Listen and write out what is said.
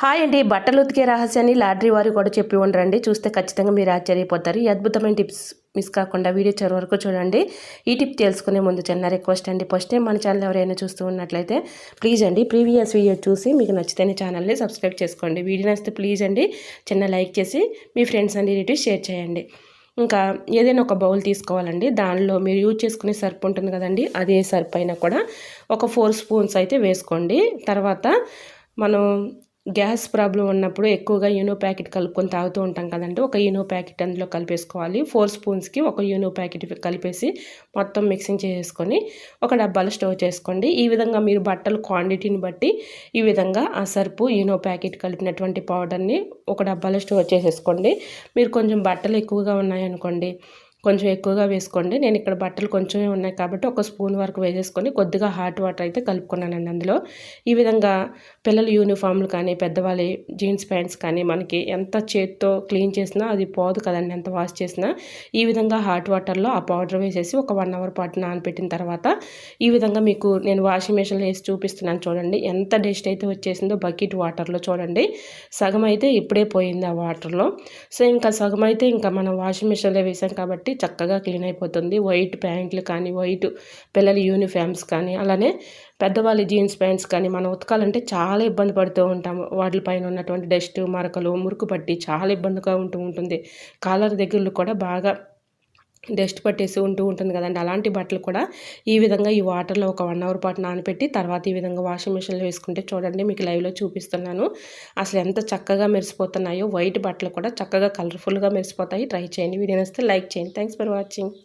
Hi అండి. బట్టలు ఉతికే రహస్యాన్ని లాండ్రీ వారు కూడా చెప్పి ఉండరండి. చూస్తే ఖచ్చితంగా మీరు ఆశ్చర్యపోతారు. ఈ అద్భుతమైన టిప్స్ మిస్ కాకుండా వీడియో చివరి వరకు చూడండి. ఈ టిప్ తెలుసుకునే ముందు చిన్న రిక్వెస్ట్ అండి. ఫస్ట్ టైం మన ఛానల్ ఎవరైనా చూస్తూ ఉన్నట్లయితే ప్లీజ్ అండి ప్రీవియస్ వీడియో చూసి మీకు నచ్చితేనే ఛానల్ని సబ్స్క్రైబ్ చేసుకోండి. వీడియో నచ్చితే ప్లీజ్ అండి చిన్న లైక్ చేసి మీ ఫ్రెండ్స్ అండ్ రిలేటివ్స్ షేర్ చేయండి. ఇంకా ఏదైనా ఒక బౌల్ తీసుకోవాలండి. దానిలో మీరు యూజ్ చేసుకునే సర్ప్ ఉంటుంది కదండి, అదే సర్ప్ అయినా కూడా ఒక 4 స్పూన్స్ అయితే వేసుకోండి. తర్వాత మనం గ్యాస్ ప్రాబ్లం ఉన్నప్పుడు ఎక్కువగా యూనో ప్యాకెట్ కలుపుకొని తాగుతూ ఉంటాం కదండి. ఒక యూనో ప్యాకెట్ అందులో కలిపేసుకోవాలి. 4 స్పూన్స్కి ఒక యూనో ప్యాకెట్ కలిపేసి మొత్తం మిక్సింగ్ చేసుకొని ఒక డబ్బాలో స్టోర్ చేసుకోండి. ఈ విధంగా మీరు బట్టలు క్వాంటిటీని బట్టి ఈ విధంగా ఆ సర్పు యూనో ప్యాకెట్ కలిపినటువంటి పౌడర్ని ఒక డబ్బాలో స్టోర్ చేసేసుకోండి. మీరు కొంచెం బట్టలు ఎక్కువగా ఉన్నాయనుకోండి, కొంచెం ఎక్కువగా వేసుకోండి. నేను ఇక్కడ బట్టలు కొంచెమే ఉన్నాయి కాబట్టి ఒక స్పూన్ వరకు వేసేసుకొని కొద్దిగా హాట్ వాటర్ అయితే కలుపుకున్నానండి అందులో. ఈ విధంగా పిల్లల యూనిఫామ్లు కానీ పెద్దవాళ్ళ జీన్స్ ప్యాంట్స్ కానీ మనకి ఎంత చేత్తో క్లీన్ చేసినా అది పోదు కదండి, ఎంత వాష్ చేసినా. ఈ విధంగా హాట్ వాటర్లో ఆ పౌడర్ వేసేసి ఒక 1 అవర్ పాటు నానబెట్టిన తర్వాత ఈ విధంగా మీకు నేను వాషింగ్ మెషిన్లో వేసి చూపిస్తున్నాను చూడండి. ఎంత డస్ట్ అయితే వచ్చేసిందో బకెట్ వాటర్లో చూడండి. సగం అయితే ఇప్పుడే పోయింది ఆ వాటర్లో. సో ఇంకా సగం అయితే ఇంకా మనం వాషింగ్ మెషిన్లో వేసాం కాబట్టి చక్కగా క్లీన్ అయిపోతుంది. వైట్ ప్యాంట్లు కానీ, వైట్ పిల్లల యూనిఫామ్స్ కానీ, అలానే పెద్దవాళ్ళ జీన్స్ ప్యాంట్స్ కానీ మనం ఉతకాలంటే చాలా ఇబ్బంది పడుతూ ఉంటాము. వాటిపైన ఉన్నటువంటి డస్ట్ మరకలు మురుకు పట్టి చాలా ఇబ్బందిగా ఉంటుంది. కాలర్ దగ్గరలో కూడా బాగా డస్ట్ పట్టేసి ఉంటుంది కదండి. అలాంటి బట్టలు కూడా ఈ విధంగా ఈ వాటర్లో ఒక 1 అవర్ పాటు నానబెట్టి తర్వాత ఈ విధంగా వాషింగ్ మెషిన్లో వేసుకుంటే చూడండి, మీకు లైవ్లో చూపిస్తున్నాను అసలు ఎంత చక్కగా మెరిసిపోతున్నాయో. వైట్ బట్టలు కూడా చక్కగా కలర్ఫుల్గా మెరిసిపోతాయి. ట్రై చేయండి. వీడియో నచ్చితే లైక్ చేయండి. Thanks for watching.